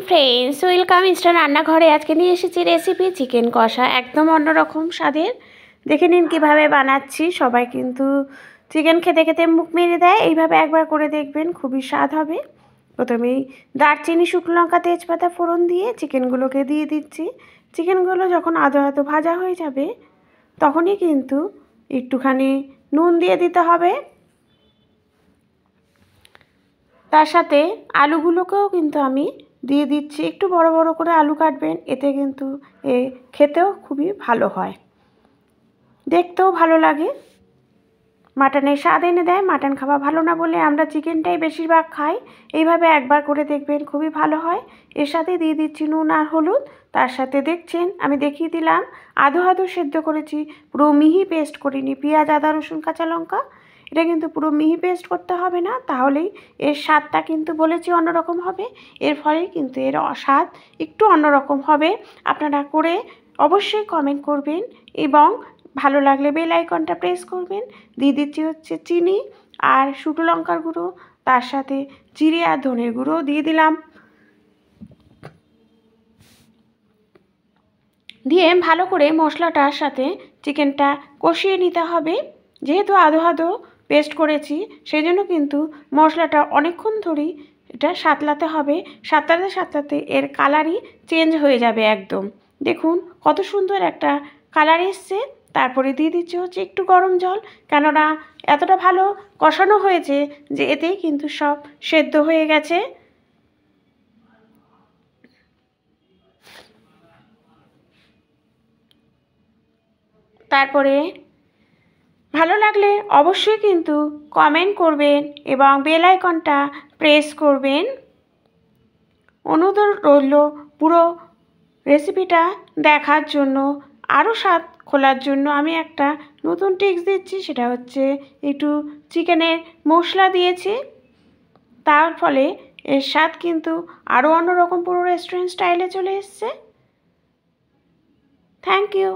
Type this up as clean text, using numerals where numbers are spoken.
Friends, welcome Insta রান্নাঘরে। আজকে নিয়ে এসেছি রেসিপি চিকেন কষা, একদম অন্যরকম স্বাদের। দেখে নিন কীভাবে বানাচ্ছি। সবাই কিন্তু চিকেন খেতে খেতে মুখ মেরে দেয়, এইভাবে একবার করে দেখবেন, খুবই স্বাদ হবে। প্রথমেই দারচিনি, শুকনো লঙ্কা, তেজপাতা ফোড়ন দিয়ে চিকেনগুলোকে দিয়ে দিচ্ছি। চিকেনগুলো যখন আধো আধো ভাজা হয়ে যাবে তখনই কিন্তু একটুখানি নুন দিয়ে দিতে হবে। তার সাথে আলুগুলোকেও কিন্তু আমি দিয়ে দিচ্ছি। একটু বড় বড় করে আলু কাটবেন, এতে কিন্তু খেতেও খুবই ভালো হয়, দেখতেও ভালো লাগে, মাটনের স্বাদ এনে দেয়। মাটন খাওয়া ভালো না বলে আমরা চিকেনটাই বেশিরভাগ খাই। এইভাবে একবার করে দেখবেন, খুবই ভালো হয়। এর সাথে দিয়ে দিচ্ছি নুন আর হলুদ। তার সাথে দেখছেন আমি দেখিয়ে দিলাম আধো আধো সেদ্ধ করেছি, পুরো মিহি পেস্ট করিনি, পেঁয়াজ, আদা, রসুন, কাঁচা লঙ্কা। এটা কিন্তু পুরো মিহি পেস্ট করতে হবে না, তাহলেই এর স্বাদটা কিন্তু বলেছি অন্যরকম হবে। এর ফলেই কিন্তু এর স্বাদ একটু অন্যরকম হবে। আপনারা করে অবশ্যই কমেন্ট করবেন এবং ভালো লাগলে বেল আইকনটা প্রেস করবেন। দিয়ে দিচ্ছি হচ্ছে চিনি আর শুকনো লঙ্কার গুঁড়ো, তার সাথে জিরে আর ধনের গুঁড়ো দিয়ে দিলাম। দিয়ে ভালো করে মশলাটার সাথে চিকেনটা কষিয়ে নিতে হবে। যেহেতু আধো আধো পেস্ট করেছি, সেই জন্য কিন্তু মশলাটা অনেকক্ষণ ধরেই এটা সাঁতলাতে হবে। সাঁতলাতে সাঁতলাতে এর কালারই চেঞ্জ হয়ে যাবে একদম। দেখুন কত সুন্দর একটা কালার এসছে। তারপরে দিয়ে দিচ্ছি হচ্ছে একটু গরম জল, কেননা এতটা ভালো কষানো হয়েছে যে এতেই কিন্তু সব সেদ্ধ হয়ে গেছে। তারপরে ভালো লাগলে অবশ্যই কিন্তু কমেন্ট করবেন এবং বেল আইকনটা প্রেস করবেন। অনুরোধ রইল পুরো রেসিপিটা দেখার জন্য। আরও স্বাদ খোলার জন্য আমি একটা নতুন টিপস দিচ্ছি, সেটা হচ্ছে একটু চিকেনের মশলা দিয়েছি, তার ফলে এর স্বাদ কিন্তু আরও অন্যরকম পুরো রেস্টুরেন্ট স্টাইলে চলে এসছে। Thank you.